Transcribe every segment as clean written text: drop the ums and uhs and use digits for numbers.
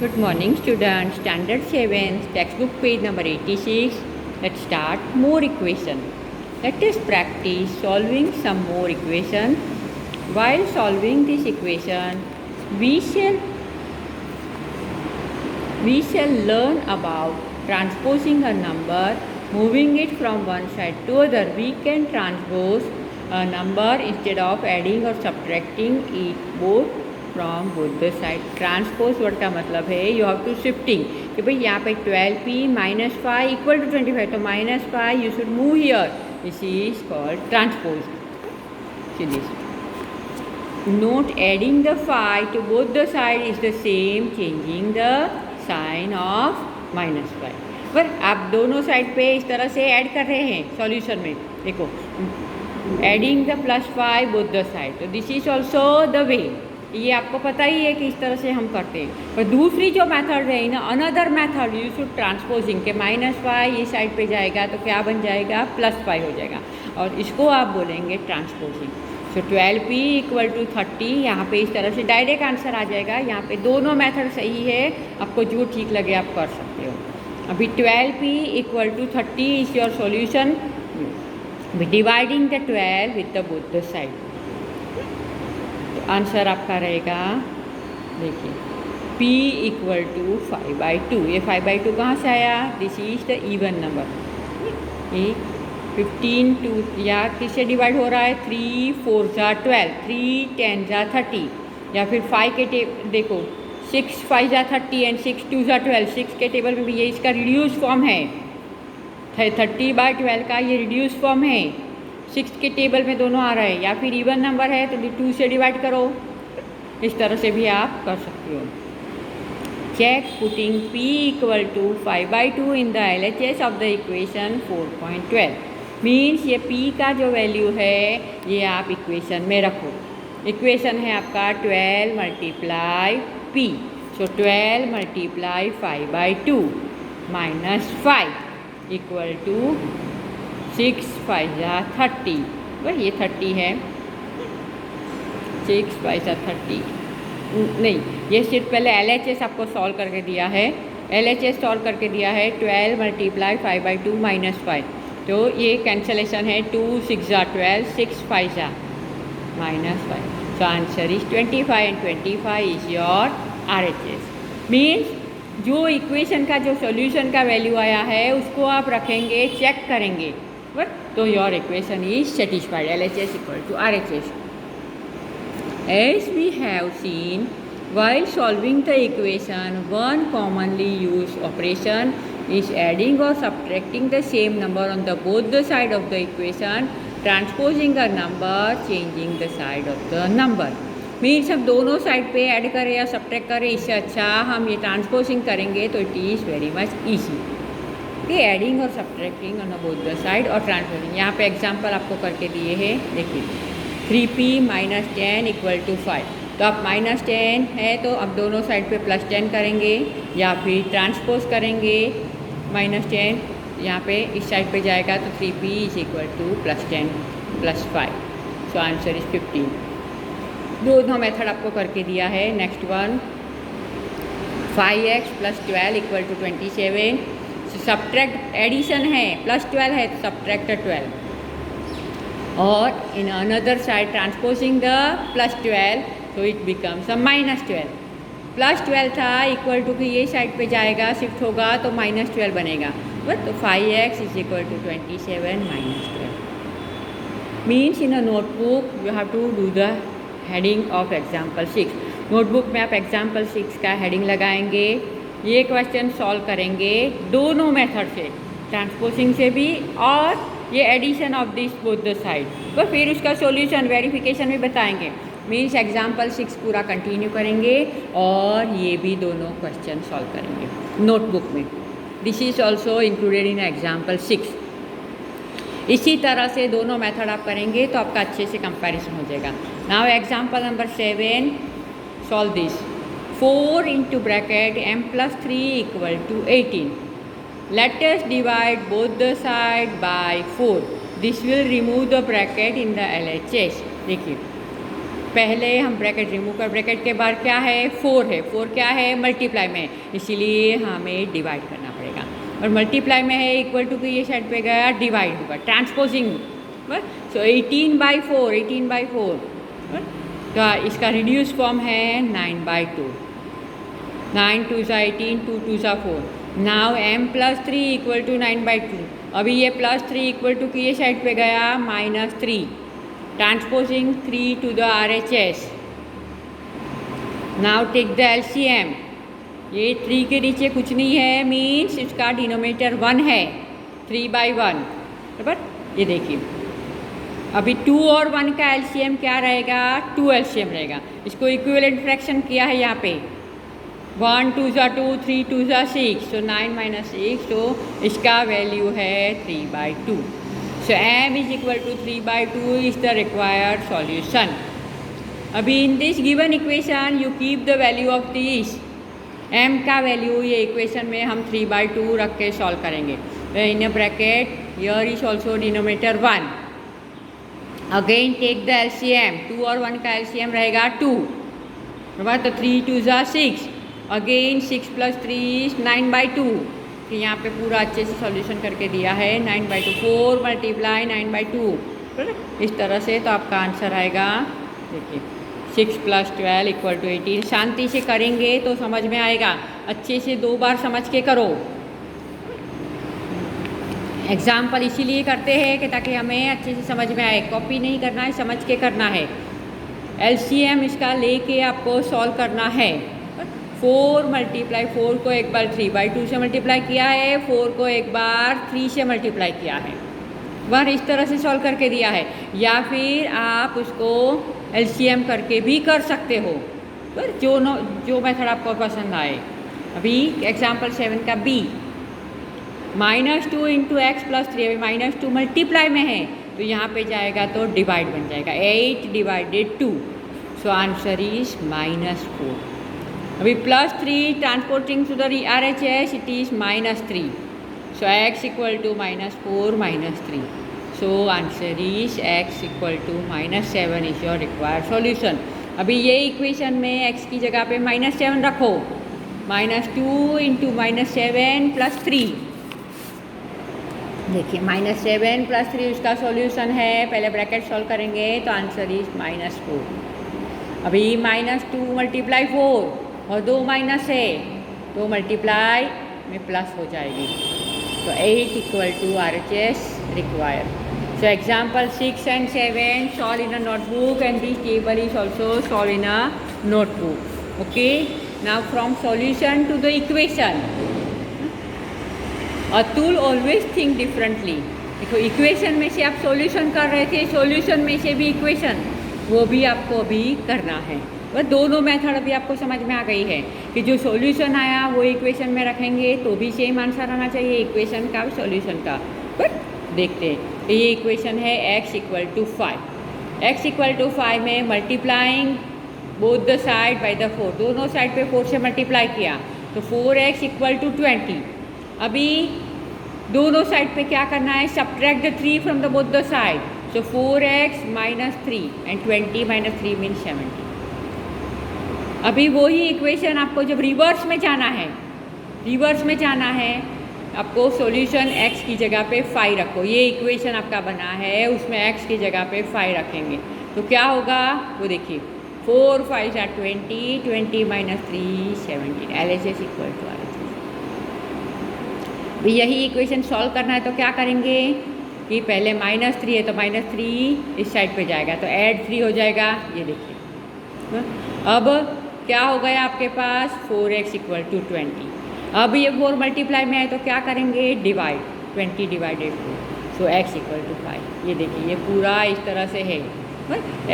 Good morning students, standard 7, textbook page number 86. Let's start more equation. Let us practice solving some more equation. While solving this equation, we shall learn about transposing a number, moving it from one side to other. We can transpose a number instead of adding or subtracting it both from both the side. Transpose word का मतलब है you have to shifting कि भाई यहाँ पे 12p minus 5 equal to 25, तो minus 5 you should move here. This is called transpose. Note adding the 5 to both the side is the same changing the sign of minus 5. पर आप दोनों side पे इस तरह से ऐड कर रहे हैं सॉल्यूशन में. देखो, adding the +5 both the side, तो this is also the way. ये आपको पता ही है कि इस तरह से हम करते हैं. पर दूसरी जो मेथड है ना, another method you should transposing के -5 ये साइड पे जाएगा तो क्या बन जाएगा, +5 हो जाएगा, और इसको आप बोलेंगे transposing. So 12p equal to 30, यहाँ पे इस तरह से डायरेक्ट आंसर आ जाएगा. यहाँ पे दोनों मेथड सही है, आपको जो ठीक लगे आप कर सकते हो. अभी 12p equal to 30 is your solution. Dividing the 12 with the both the side, answer आपका रहेगा, देखिए p इक्वल टू 5/2. ये 5/2 कहाँ से आया, this is the even number. ये 15 टू या किससे डिवाइड हो रहा है, 3 4 जा 12, 3 10 जा 30, या फिर 5 के देखो 6 5 जा 30 एंड 6 2 जा 12. 6 के टेबल में भी ये इसका रिड्यूस फॉर्म है. 30/12 का ये रिड्यूस फॉर्म है. 6 के टेबल में दोनों आ रहे हैं, या फिर इवन नंबर है तो 2 से डिवाइड करो. इस तरह से भी आप कर सकते हो. Check putting p equal to 5/2 in the LHS of the equation 4.12. Means ये p का जो वैल्यू है ये आप इक्वेशन में रखो. इक्वेशन है आपका 12 multiply p. So 12 multiply 5/2 minus 5 equal to 6 5 जा 30. वही ये 30 है. 6 5 जा 30 नहीं, ये सिर्फ पहले LHS आपको सॉल्व करके दिया है. LHS सॉल्व करके दिया है 12 मल्टीप्लाई 5/2 माइनस 5, तो ये कैंसलेशन है. 2 6 जा 12, 6 5 जा minus 5. So answer is 25 and 25 is your RHS. Means जो इक्वेशन का जो सॉल्यूशन का वैल्यू आया है उसको आप रखेंगे, चेक करेंगे, तो your equation is satisfied. LHS equal to RHS. As we have seen, while solving the equation, one commonly used operation is adding or subtracting the same number on the both the side of the equation, transposing a number, changing the side of the number. Means हम दोनों side पे add करें या subtract करें, इससे अच्छा हम ये ट्रांसपोजिंग करेंगे तो it is very much easy. ये एडिंग और subtracting on both the side और ट्रांसपोजिंग. यहाँ पे एग्जांपल आपको करके दिए हैं. देखिए 3p माइनस 10 इक्वल टू 5, तो आप -10 है तो अब दोनों साइड पे +10 करेंगे, या फिर ट्रांसपोज करेंगे. -10 यहाँ पे इस साइड पे जाएगा तो 3p is equal to +10 + 5. So answer is 15. दोनों मेथड आपको करके दिया है. Next one 5x + 12 equal to 27. Subtract addition है, +12 है तो सब्ट्रैक्ट 12, और in another side transposing the +12 तो इट बिकम्स अ -12. +12 था इक्वल टू कि ये साइड पे जाएगा, शिफ्ट होगा तो -12 बनेगा. बट तो 5x is equal to 27 - 12. Means in a notebook you have to do the heading of example 6. Notebook में आप एग्जाम्पल 6 का हेडिंग लगाएंगे, ये क्वेश्चन सॉल्व करेंगे दोनों मेथड से, ट्रांसपोजिंग से भी और ये addition of this both the side. तो फिर उसका सॉल्यूशन वेरिफिकेशन भी बताएंगे. मीन्स एग्जाम्पल 6 पूरा कंटिन्यू करेंगे और ये भी दोनों क्वेश्चन सॉल्व करेंगे नोटबुक में. This is also included in example 6. इसी तरह से दोनों मेथड आप करेंगे तो आपका अच्छे से कंपैरिजन हो जाएगा. Now example number 7, solve this. 4 into bracket m plus 3 equal to 18. Let us divide both the side by 4. This will remove the bracket in the LHS. देखिए पहले हम ब्रैकेट रिमूव कर, ब्रैकेट के बाद क्या है 4 है, 4 क्या है मल्टीप्लाई में, इसीलिए हमें डिवाइड करना पड़ेगा। और मल्टीप्लाई में है इक्वल टू की ये साइड पे गया डिवाइड होगा, ट्रांसपोजिंग। सो 18/4, 18/4 तो इसका रिड्यूस फॉर्म है 9/2। 9 2 सा 18, 2 2 सा 4। Now m+3 equal to 9/2। अभी ये +3 इक्वल टू की ये साइड पे गया -3, transposing 3 to the RHS। Now take the LCM। ये 3 के नीचे कुछ नहीं है, मीन्स इसका डिनोमिनेटर 1 है, 3/1 बराबर। ये देखिए अभी 2 और 1 का LCM क्या रहेगा, 2 LCM रहेगा। इसको इक्विवेलेंट फ्रैक्शन किया है यहाँ पे, 1 2 सा 2, 3 2 सा 6, सो 9 - 6, तो इसका वैल्यू है 3/2। So m is equal to 3/2 is the required solution. अभी in this given equation you keep the value of this m का वैल्यू ये इक्वेशन में हम 3/2 रख के सॉल्व करेंगे। In a bracket here is also denominator 1. Again take the LCM, 2 और 1 का LCM रहेगा 2, तो 3 2 सा 6, अगेन 6 + 3 is 9/2। कि यहाँ पे पूरा अच्छे से सॉल्यूशन करके दिया है 9/2, 4 × 9/2 इस तरह से। तो आपका आंसर आएगा देखिए 6 + 12 = 18। शांति से करेंगे तो समझ में आएगा, अच्छे से 2 बार समझ के करो। एग्जाम्पल इसीलिए करते हैं कि ताकि हमें अच्छे से समझ में आए, कॉपी नहीं करना है, समझ के करना है। LCM इसका लेके आपको सॉल्व करना है। 4 × 4 को एक बार 3/2 से मल्टीप्लाई किया है, 4 को एक बार 3 से मल्टीप्लाई किया है, वह इस तरह से सॉल्व करके दिया है। या फिर आप उसको LCM करके भी कर सकते हो, पर जो मेथड आपको पसंद आए। अभी एग्जाम्पल 7 का B, -2 × x + 3, अभी -2 मल्टीप्लाई में है तो यहाँ पे जाएगा तो डिवाइड बन जाएगा, 8/2, सो आंसर इज -4। अभी +3 transporting to the RHS, it is -3, so x = -4 -3, so answer is x = -7 is your required solution. अभी ये इक्वेशन में x की जगह पे -7 रखो, -2 × -7 + 3, देखिए -7 + 3 उसका सॉल्यूशन है। पहले ब्रैकेट सॉल्व करेंगे तो आंसर इज -4। अभी -2 × 4 और 2 माइनस है तो मल्टीप्लाई में प्लस हो जाएगी, तो 8 = RHS required. So example 6 and 7 solve in a notebook and this table is also solve in a notebook. Okay, now from solution to the equation, Atul always think differently. देखो equation में से आप solution कर रहे थे, सॉल्यूशन में से भी इक्वेशन, वो भी आपको अभी करना है। वह दोनों मेथड अभी आपको समझ में आ गई है कि जो सॉल्यूशन आया वो इक्वेशन में रखेंगे तो भी सेम आंसर आना चाहिए, इक्वेशन का और सॉल्यूशन का। बट देखते हैं तो ये इक्वेशन है x = 5। x = 5 में multiplying both the side by the 4, दोनों साइड पे 4 से मल्टीप्लाई किया तो 4x = 20। अभी दोनों साइड पे क्या करना है, subtract the 3 from the both the side, so 4x - 3 and 20 - 3 means 70। अभी वही इक्वेशन आपको जब रिवर्स में जाना है, रिवर्स में जाना है आपको सॉल्यूशन x की जगह पे 5 रखो। ये इक्वेशन आपका बना है उसमें x की जगह पे 5 रखेंगे तो क्या होगा वो देखिए, 4 5 = 20, 20 - 3 17, LHS = RHS। भी यही इक्वेशन सॉल्व करना है तो क्या करेंगे कि पहले -3 है तो -3 इस साइड पे जाएगा तो ऐड 3 हो जाएगा, ये देखिए। अब क्या हो गया आपके पास, 4x = 20। अब ये 4 मल्टीप्लाई में है तो क्या करेंगे, डिवाइड, 20/4, सो x = 5। ये देखिए ये पूरा इस तरह से है,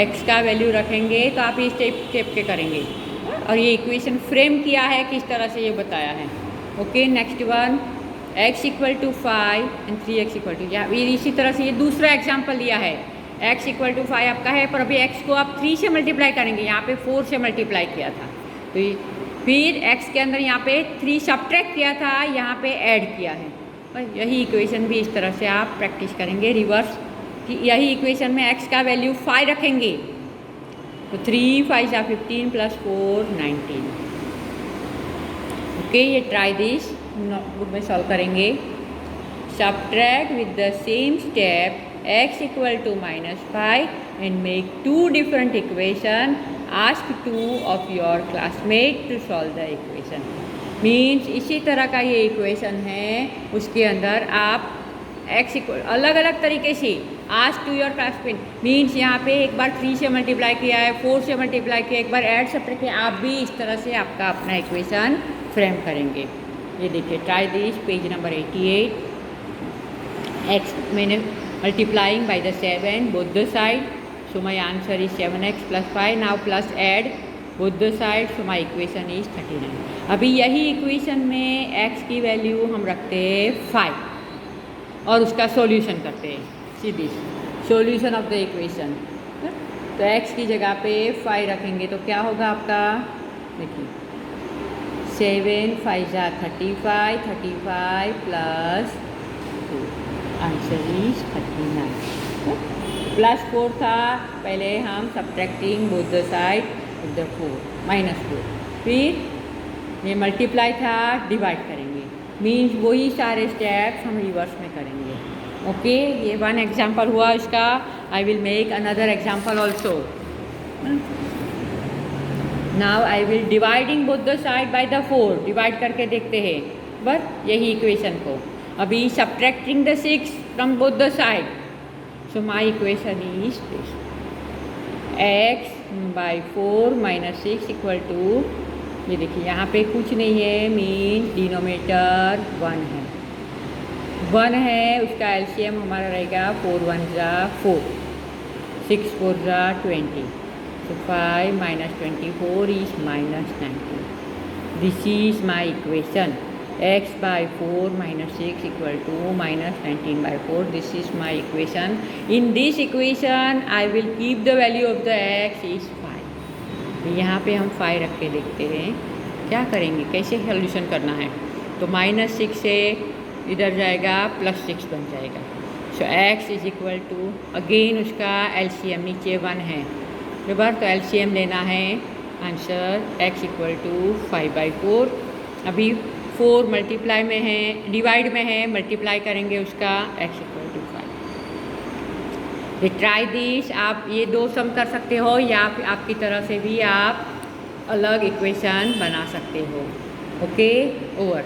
x का वैल्यू रखेंगे तो आप ये स्टेप के करेंगे। और ये इक्वेशन फ्रेम किया है किस तरह से ये बताया है। Okay, next one, x = 5 and 3x = इसी तरह से ये दूसरा एग्जाम्पल लिया है। x = 5 आपका है, पर अभी x को आप 3 से मल्टीप्लाई करेंगे, यहाँ पे 4 से मल्टीप्लाई किया था तो फिर x के अंदर यहाँ पे 3 सब्ट्रैक्ट किया था, यहाँ पे ऐड किया है। और यही इक्वेशन भी इस तरह से आप प्रैक्टिस करेंगे रिवर्स, कि यही इक्वेशन में x का वैल्यू 5 रखेंगे तो 3 5 जा 15 + 4 19। ओके, ये ट्राई दिस नोटबुक में सॉल्व करेंगे। Subtract with the same step x equal to -5 and make two different equation. Ask two of your classmates to solve the equation. Means इसी तरह का ये इक्वेशन है, उसके अंदर आप x इक्वल अलग अलग तरीके से ask to your classmate. Means यहाँ पे एक बार 3 से मल्टीप्लाई किया है, 4 से मल्टीप्लाई किया, एक बार ऐड सब्ट्रैक्ट किया, आप भी इस तरह से आपका अपना इक्वेशन फ्रेम करेंगे। ये देखिए, try this, page number 88। x मैंने multiplying by the 7 both the side, so my answer is 7x + 5। Now plus add both the side, so my equation is 39। अभी यही इक्वेशन में x की वैल्यू हम रखते हैं 5 और उसका सॉल्यूशन करते हैं। सीधी सॉल्यूशन ऑफ द इक्वेशन, तो x की जगह पे 5 रखेंगे तो क्या होगा आपका, देखिए 7 5 जा 35, 35 + 2, आंसर इज 39। +4 था, पहले हम subtracting both the side of the 4 -4, फिर ये मल्टीप्लाई था, डिवाइड करेंगे। मीन्स वही सारे स्टेप्स हम रिवर्स में करेंगे। ओके, ये वन एग्जाम्पल हुआ इसका। I will make another example also. Now I will dividing both the side by the 4, divide करके देखते हैं बस यही इक्वेशन को। अभी subtracting the 6 from both the side, so my equation is this, x/4 - 6 = ये देखिए यहाँ पे कुछ नहीं है, मीन डिनोमिनेटर 1 है, 1 है, उसका एलसीएम हमारा रहेगा 4 1 जा 4, 6 4 जा 20, so 5 - 24 is -19. This is my equation, x/4 - 6 = -19/4. This is my equation. In this equation I will keep the value of the x is 5. यहाँ पे हम 5 रख के देखते हैं क्या करेंगे, कैसे सॉल्यूशन करना है। तो -6 से इधर जाएगा, +6 बन जाएगा। सो x = अगेन उसका एलसीएम नीचे 1 है बराबर, तो एलसीएम लेना है। Answer x = 5/4। अभी 4 मल्टीप्लाई में है, डिवाइड में है, मल्टीप्लाई करेंगे उसका, x = 5। ये ट्राई दिस, आप ये 2 सम कर सकते हो या आपकी तरह से भी आप अलग इक्वेशन बना सकते हो। Okay, over.